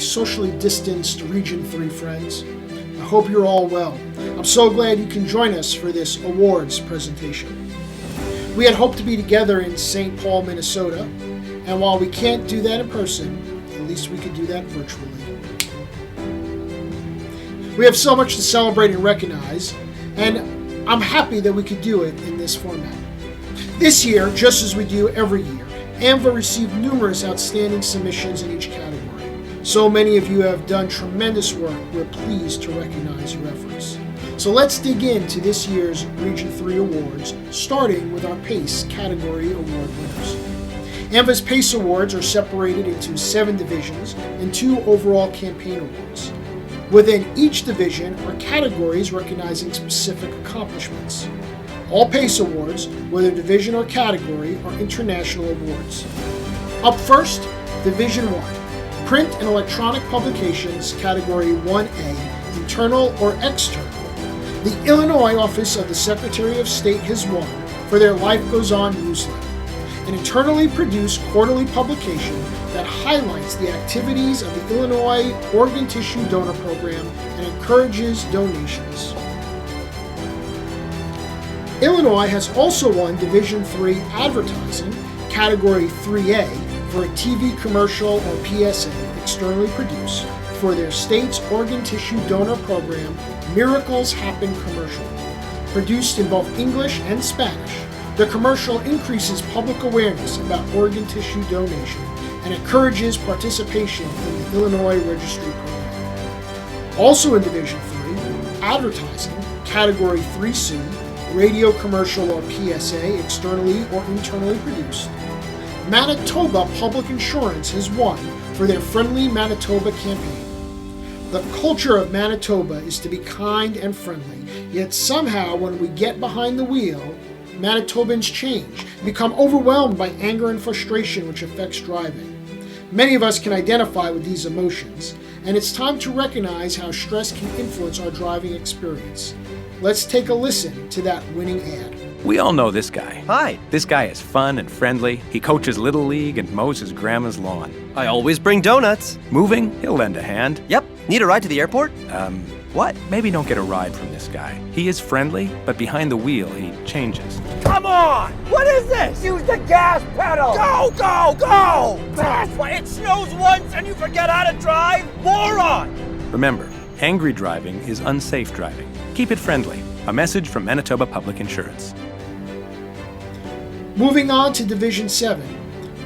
socially distanced Region 3 friends. I hope you're all well. I'm so glad you can join us for this awards presentation. We had hoped to be together in St. Paul, Minnesota, and while we can't do that in person, at least we could do that virtually. We have so much to celebrate and recognize, and I'm happy that we could do it in this format. This year, just as we do every year, AAMVA received numerous outstanding submissions in each category. So many of you have done tremendous work. We're pleased to recognize your efforts. So let's dig into this year's Region 3 awards, starting with our PACE category award winners. AAMVA's PACE awards are separated into 7 divisions and 2 overall campaign awards. Within each division are categories recognizing specific accomplishments. All PACE awards, whether division or category, are international awards. Up first, Division 1, Print and Electronic Publications, Category 1A, Internal or External. The Illinois Office of the Secretary of State has won for their Life Goes On newsletter, an internally produced quarterly publication that highlights the activities of the Illinois Organ Tissue Donor Program and encourages donations. Illinois has also won Division 3 Advertising, Category 3A, for a TV commercial or PSA externally produced for their state's organ tissue donor program, Miracles Happen Commercial. Produced in both English and Spanish, the commercial increases public awareness about organ tissue donation and encourages participation in the Illinois Registry program. Also in Division 3, Advertising, Category 3C, radio commercial or PSA, externally or internally produced, Manitoba Public Insurance has won for their Friendly Manitoba campaign. The culture of Manitoba is to be kind and friendly, yet somehow when we get behind the wheel, Manitobans change, become overwhelmed by anger and frustration which affects driving. Many of us can identify with these emotions, and it's time to recognize how stress can influence our driving experience. Let's take a listen to that winning ad. We all know this guy. Hi. This guy is fun and friendly. He coaches Little League and mows his grandma's lawn. I always bring donuts. Moving, he'll lend a hand. Yep. Need a ride to the airport? What? Maybe don't get a ride from this guy. He is friendly, but behind the wheel, he changes. Come on! What is this? Use the gas pedal! Go, go, go! That's why it snows once and you forget how to drive? Moron! Remember, angry driving is unsafe driving. Keep it friendly. A message from Manitoba Public Insurance. Moving on to Division 7,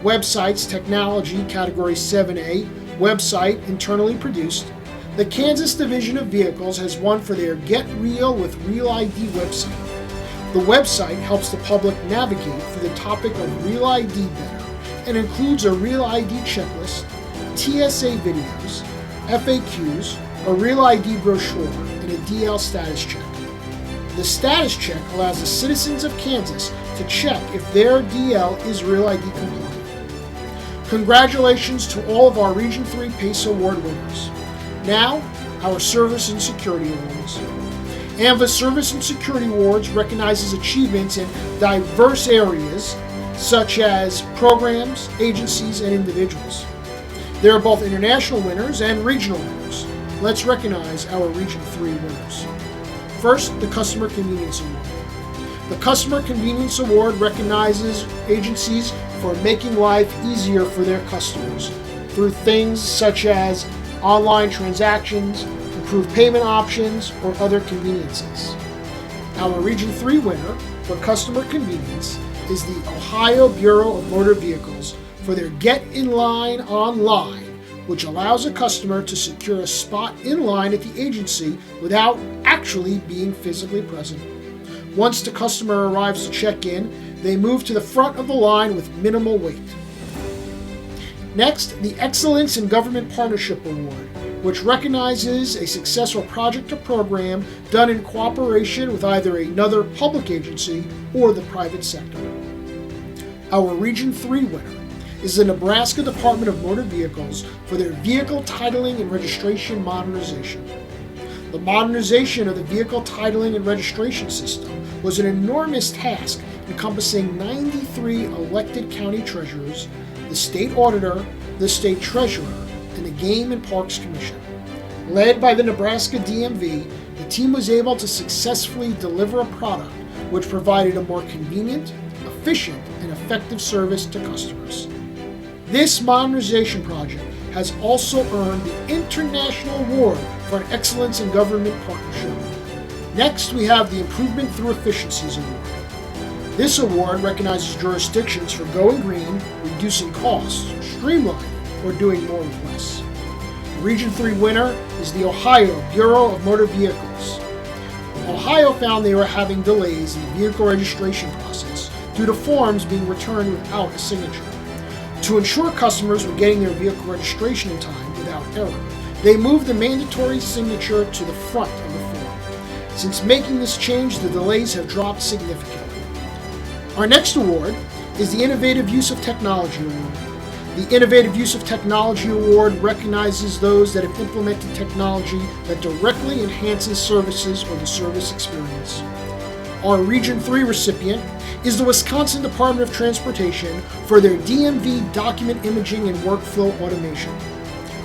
Websites, Technology, Category 7A, Website, internally produced. The Kansas Division of Vehicles has won for their Get Real with Real ID website. The website helps the public navigate through the topic of Real ID better and includes a Real ID checklist, TSA videos, FAQs, a Real ID brochure, and a DL status check. The status check allows the citizens of Kansas to check if their DL is Real ID compliant. Congratulations to all of our Region 3 PACE Award winners. Now, our Service and Security Awards. AAMVA's Service and Security Awards recognizes achievements in diverse areas such as programs, agencies, and individuals. There are both international winners and regional winners. Let's recognize our Region 3 winners. First, the Customer Convenience Award. The Customer Convenience Award recognizes agencies for making life easier for their customers through things such as online transactions, improved payment options, or other conveniences. Our Region 3 winner for customer convenience is the Ohio Bureau of Motor Vehicles for their Get in Line Online, which allows a customer to secure a spot in line at the agency without actually being physically present. Once the customer arrives to check in, they move to the front of the line with minimal wait. Next, the Excellence in Government Partnership Award, which recognizes a successful project or program done in cooperation with either another public agency or the private sector. Our Region 3 winner is the Nebraska Department of Motor Vehicles for their Vehicle Titling and Registration Modernization. The modernization of the vehicle titling and registration system was an enormous task encompassing 93 elected county treasurers, the state auditor, the state treasurer, and the Game and Parks Commission. Led by the Nebraska DMV, the team was able to successfully deliver a product which provided a more convenient, efficient, and effective service to customers. This modernization project has also earned the International Award for an Excellence in Government Partnership. Next, we have the Improvement Through Efficiencies Award. This award recognizes jurisdictions for going green, reducing costs, streamlining, or doing more with less. The Region 3 winner is the Ohio Bureau of Motor Vehicles. Ohio found they were having delays in the vehicle registration process due to forms being returned without a signature. To ensure customers were getting their vehicle registration in time without error, they moved the mandatory signature to the front of the form. Since making this change, the delays have dropped significantly. Our next award is the Innovative Use of Technology Award. The Innovative Use of Technology Award recognizes those that have implemented technology that directly enhances services or the service experience. Our Region 3 recipient is the Wisconsin Department of Transportation for their DMV document imaging and workflow automation.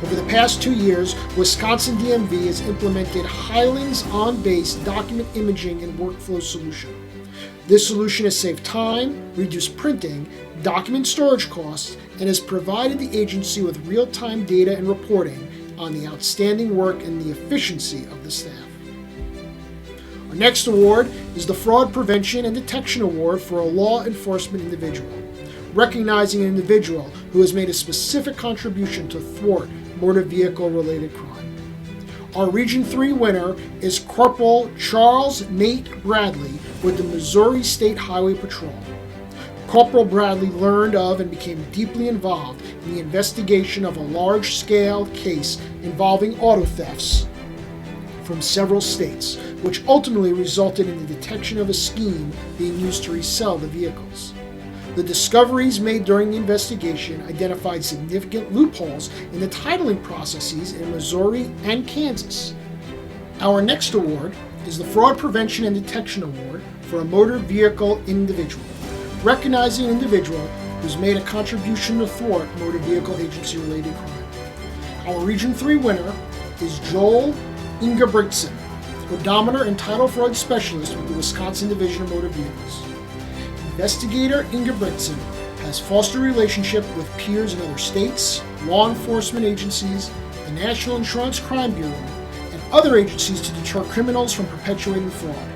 Over the past 2 years, Wisconsin DMV has implemented Highland's on-base document imaging and workflow solution. This solution has saved time, reduced printing, document storage costs, and has provided the agency with real-time data and reporting on the outstanding work and the efficiency of the staff. Our next award is the Fraud Prevention and Detection Award for a law enforcement individual, recognizing an individual who has made a specific contribution to thwart motor vehicle-related crime. Our Region 3 winner is Corporal Charles Nate Bradley with the Missouri State Highway Patrol. Corporal Bradley learned of and became deeply involved in the investigation of a large-scale case involving auto thefts from several states, which ultimately resulted in the detection of a scheme being used to resell the vehicles. The discoveries made during the investigation identified significant loopholes in the titling processes in Missouri and Kansas. Our next award is the Fraud Prevention and Detection Award for a motor vehicle individual, recognizing an individual who's made a contribution to thwart motor vehicle agency-related crime. Our Region 3 winner is Joel Ingebrigtsen, odometer and title fraud specialist with the Wisconsin Division of Motor Vehicles. Investigator Ingebrigtsen has fostered a relationship with peers in other states, law enforcement agencies, the National Insurance Crime Bureau, and other agencies to deter criminals from perpetuating fraud.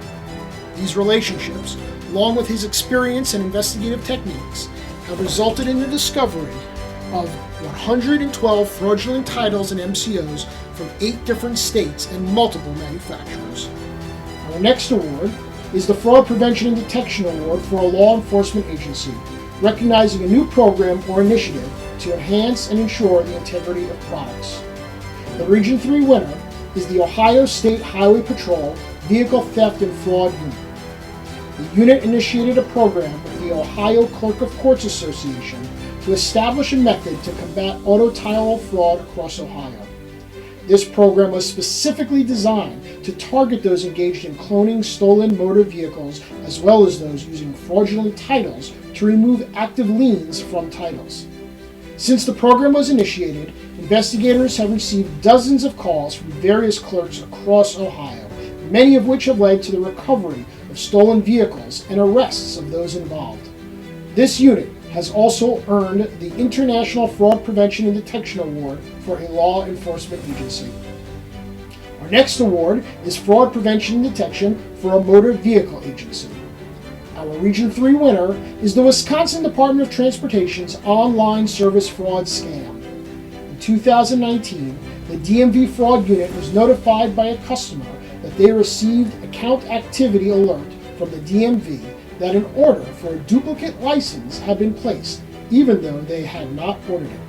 These relationships, along with his experience and investigative techniques, have resulted in the discovery of 112 fraudulent titles and MCOs from 8 different states and multiple manufacturers. Our next award is the Fraud Prevention and Detection Award for a law enforcement agency, recognizing a new program or initiative to enhance and ensure the integrity of products. The Region 3 winner is the Ohio State Highway Patrol Vehicle Theft and Fraud Unit. The unit initiated a program with the Ohio Clerk of Courts Association to establish a method to combat auto title fraud across Ohio. This program was specifically designed to target those engaged in cloning stolen motor vehicles as well as those using fraudulent titles to remove active liens from titles. Since the program was initiated, investigators have received dozens of calls from various clerks across Ohio, many of which have led to the recovery of stolen vehicles and arrests of those involved. This unit has also earned the International Fraud Prevention and Detection Award for a law enforcement agency. Our next award is Fraud Prevention and Detection for a motor vehicle agency. Our Region 3 winner is the Wisconsin Department of Transportation's online service fraud scam. In 2019, the DMV fraud unit was notified by a customer that they received account activity alert from the DMV that an order for a duplicate license had been placed, even though they had not ordered it.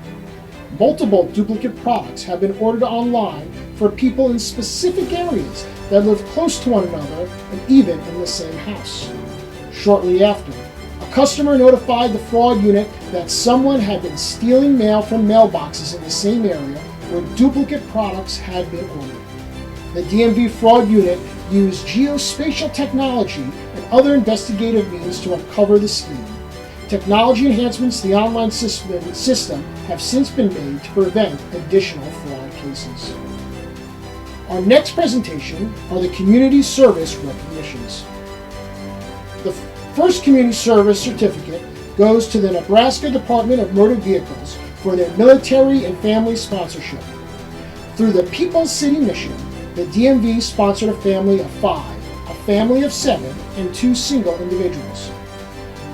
Multiple duplicate products have been ordered online for people in specific areas that live close to one another and even in the same house. Shortly after, a customer notified the fraud unit that someone had been stealing mail from mailboxes in the same area where duplicate products had been ordered. The DMV fraud unit used geospatial technology and other investigative means to uncover the scheme. Technology enhancements to the online system have since been made to prevent additional fraud cases. Our next presentation are the Community Service Recognitions. The first Community Service Certificate goes to the Nebraska Department of Motor Vehicles for their military and family sponsorship. Through the People's City mission, the DMV sponsored a family of 5, a family of 7, and 2 single individuals.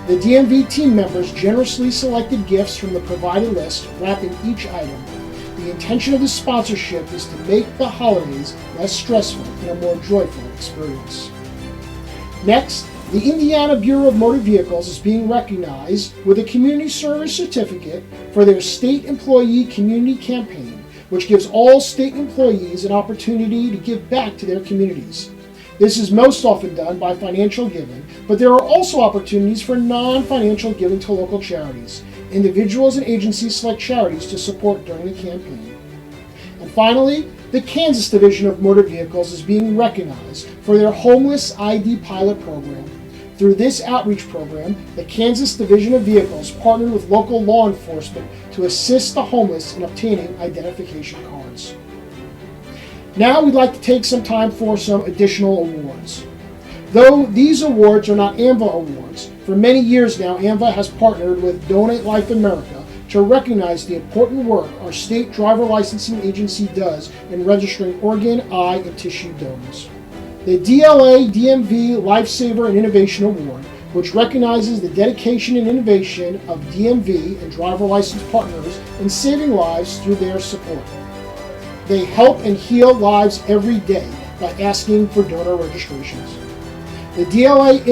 The DMV team members generously selected gifts from the provided list, wrapping each item. The intention of the sponsorship is to make the holidays less stressful and a more joyful experience. Next, the Indiana Bureau of Motor Vehicles is being recognized with a Community Service Certificate for their State Employee Community Campaign, which gives all state employees an opportunity to give back to their communities. This is most often done by financial giving, but there are also opportunities for non-financial giving to local charities. Individuals and agencies select charities to support during the campaign. And finally, the Kansas Division of Motor Vehicles is being recognized for their Homeless ID Pilot Program. Through this outreach program, the Kansas Division of Vehicles partnered with local law enforcement to assist the homeless in obtaining identification cards. Now we'd like to take some time for some additional awards. Though these awards are not AAMVA awards, for many years now AAMVA has partnered with Donate Life America to recognize the important work our state driver licensing agency does in registering organ, eye, and tissue donors. The DLA DMV Lifesaver and Innovation Award, which recognizes the dedication and innovation of DMV and driver license partners in saving lives through their support. They help and heal lives every day by asking for donor registrations. The DLA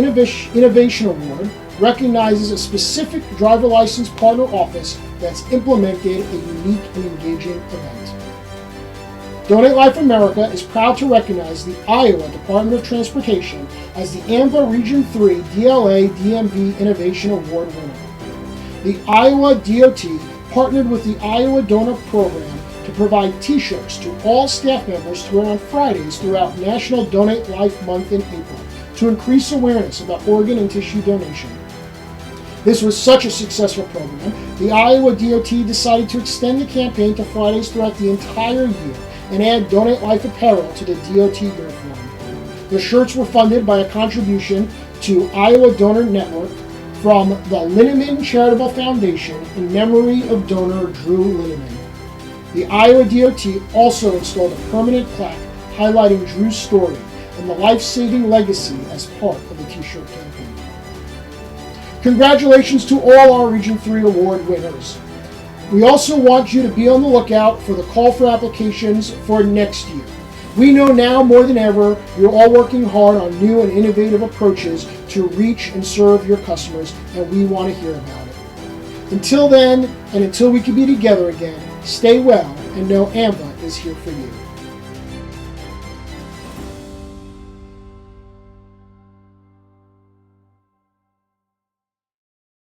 Innovation Award recognizes a specific driver license partner office that's implemented a unique and engaging event. Donate Life America is proud to recognize the Iowa Department of Transportation as the AAMVA Region 3 DLA DMV Innovation Award winner. The Iowa DOT partnered with the Iowa Donor Program to provide t-shirts to all staff members to wear on Fridays throughout National Donate Life Month in April to increase awareness about organ and tissue donation. This was such a successful program, the Iowa DOT decided to extend the campaign to Fridays throughout the entire year and add Donate Life apparel to the DOT uniform. The shirts were funded by a contribution to Iowa Donor Network from the Linneman Charitable Foundation in memory of donor Drew Linneman. The Iowa DOT also installed a permanent plaque highlighting Drew's story and the life-saving legacy as part of the t-shirt campaign. Congratulations to all our Region 3 award winners. We also want you to be on the lookout for the call for applications for next year. We know now more than ever you're all working hard on new and innovative approaches to reach and serve your customers, and we want to hear about it. Until then, and until we can be together again, stay well and know AAMVA is here for you.